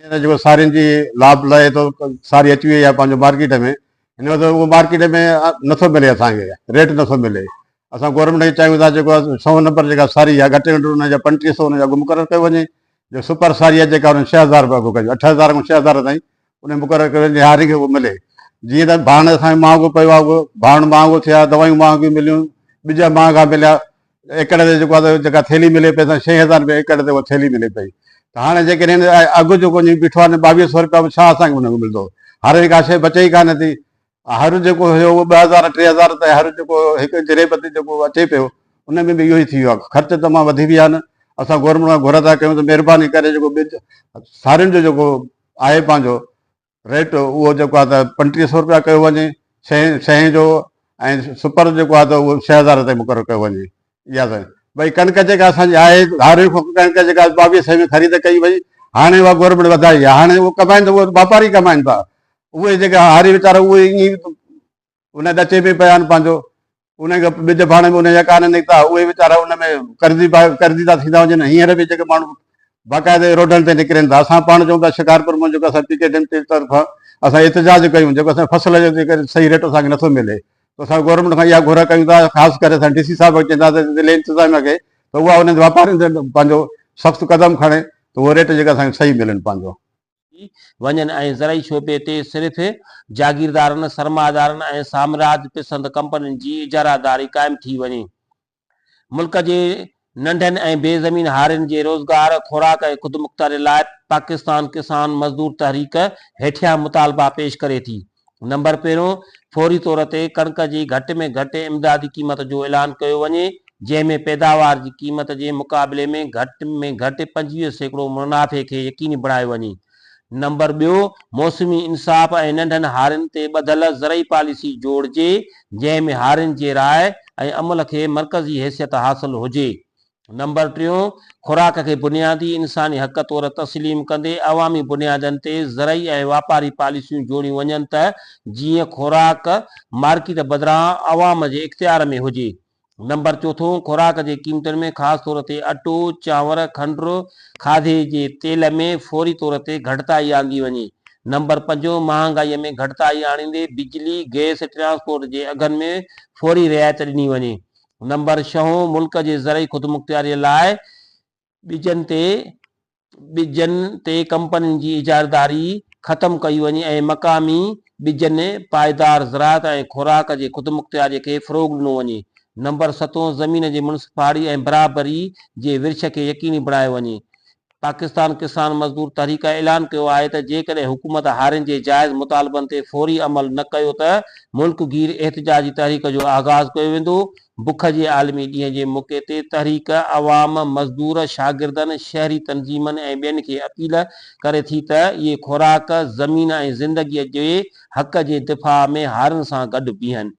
जो सारियुनि जी लाभ लहे थो, सारी अची वई आहे पंहिंजो मार्केट में, हिन वक़्तु उहो मार्केट में नथो मिले, असांखे रेट नथो मिले। असां गवर्नमेंट खे चाहियूं था जेको आहे 100 नंबर जेका सारी आहे घटि में घटि हुनजा 3500 हुनजा अघु मुक़ररु कयो वञे। जो सुपर सारी आहे जेका हुन 6000 रुपया अघु कयो, 8000 खां 6000 ताईं उन मुक़ररु कयो वञे, हारी खे उहो मिले। जीअं त भाण असांखे महांगो पियो आहे, उहो भाण महांगो थिया, दवायूं महांगियूं मिलियूं, ॿिज महांगा मिलिया, एकड़ ते जेको आहे जेका थैली मिले पई असां 6000 रुपया एकड़ ते उहा थैली मिले पई। त हाणे जेकॾहिं अघु जेको बीठो आहे 2200 रुपया, छा असांखे हुन मिलंदो? हर का शइ बचे ई कान थी। हर जेको हुयो उहो 2000 3000 ताईं हर जेको हिकु जरेबती जेको अचे पियो, उन में बि इहो ई थी वियो आहे, ख़र्च तमामु वधी विया आहिनि। असां गवर्नमेंट खां घुर था कयूं त महिरबानी करे जेको ॿिज सारियुनि जो जेको आहे पंहिंजो रेट, उहो जेको आहे त 3500 रुपया कयो वञे शइ जो, ऐं सुपर जेको आहे त उहो 6000 ताईं मुक़ररु कयो वञे। इहा त भई कणिक जेका असांजी आहे, हारे कणिक जेका 2200 में ख़रीद कई वई, हाणे उहा गवर्नमेंट वधाई आहे, हाणे उहो कमाइनि त उहो वापारी कमाइनि था। उहे जेका हारी वीचारा उहे ईअं उन ॾचे में पिया आहिनि पंहिंजो, उनखे ॿिज भाणे में उनजा कान निकिता, उहे वीचारा उन में कर्ज़ी था थींदा वञनि। हींअर बि जेके माण्हू बाक़ाइदे रोडनि ते निकिरनि था, असां पाण चऊं था शिकारपुर में जेको असां पीकेटिन जे तरफ़ां असां एतिजाज कयूं, जेको असां फसल जो जेकर सही रेट असांखे नथो मिले, त असां गवर्नमेंट खां इहा घुर कयूं था, ख़ासि करे असां DC साहिब खे चवंदासीं ज़िले इंतिज़ामिया खे, त उहा उन्हनि वापारियुनि ते पंहिंजो सख़्तु क़दम खणे, त उहो रेट जेका असांखे सही मिलनि पंहिंजो वञनि ऐं ज़रई शोबे ते सिर्फ़ जागीरदारनि, सरमादारनि ऐं साम्राज पसंद कंपनियुनि जी इजारादारी क़ाइमु थी वञे। मुल्क जे नंढनि ऐं बेज़मीन हारियुनि जे रोज़गार, खुराक ऐं ख़ुदमुख़्तारी लाइ पाकिस्तान किसान मज़दूर तहरीक हेठियां मुतालबा पेश करे थी। नंबर पहिरियों, फौरी तौर ते कणिक जी घटि में घटि इमदादी क़ीमत जो ऐलान कयो वञे, जंहिंमें पैदावार जी क़ीमत जे मुक़ाबले में घटि 25% मुनाफ़े खे यकीनी बणायो वञे। नंबर ॿियो, मौसमी इंसाफ़ ऐं नंढनि हारियुनि ते ॿधल ज़रई पॉलिसी जोड़िजे, जंहिंमें हारियुनि जे राय ऐं अमल खे मरकज़ी हैसियत हासिल हुजे। नंबर टियों, खुराक खे बुनियादी इंसानी हक़ तौरु तस्लीम कंदे अवामी बुनियादनि ते ज़रई ऐं वापारी पॉलिसियूं जोड़ियूं वञनि त जीअं खुराक मार्केट बदिरां अवाम जे इख़्तियार में हुजे। नंबर चौथों, खुराक जे क़ीमतुनि में ख़ासि तौर ते अटो, चांवर, खंडु, खाधे जे तेल में फौरी तौर ते घटिताई आंदी वञे। नंबर पंजों, महांगाईअ में घटिताई आणींदे बिजली, गैस, ट्रांसपोर्ट जे अघनि में फौरी रिआयत ॾिनी वञे। नंबर छहों, मुल्क जे ज़रई ख़ुदमुख़्तियारीअ लाइ ॿिजनि ते कंपनियुनि जी इजारदारी ख़तमु कई वञे ऐं मक़ामी ॿिजनि, पाइदार ज़राअत ऐं खुराक जे ख़ुदमुख़्तियारीअ खे फ़रोग़ ॾिनो वञे। नंबर सतों, ज़मीन जे मुनसिफ़ाड़ी ऐं बराबरी जे विर्छ खे यकीनी बणायो वञे। पाकिस्तान किसान मज़दूर तहरीक ऐलान कयो आहे त जेकॾहिं हुकूमत हारियुनि जे जाइज़ मुतालबनि ते फौरी अमल न कयो त मुल्कगीर एहतिजाजी तहरीक जो आगाज़ कयो वेंदो। बुख जे आलमी ॾींहं जे मौक़े ते तहरीक अवाम, मज़दूर, शागिर्दनि, शहरी तंज़ीमनि ऐं ॿियनि खे अपील करे थी त इहे खुराक, ज़मीन ऐं ज़िंदगीअ जे हक़ जे दिफ़ा में हारियुनि सां गॾु बीहनि।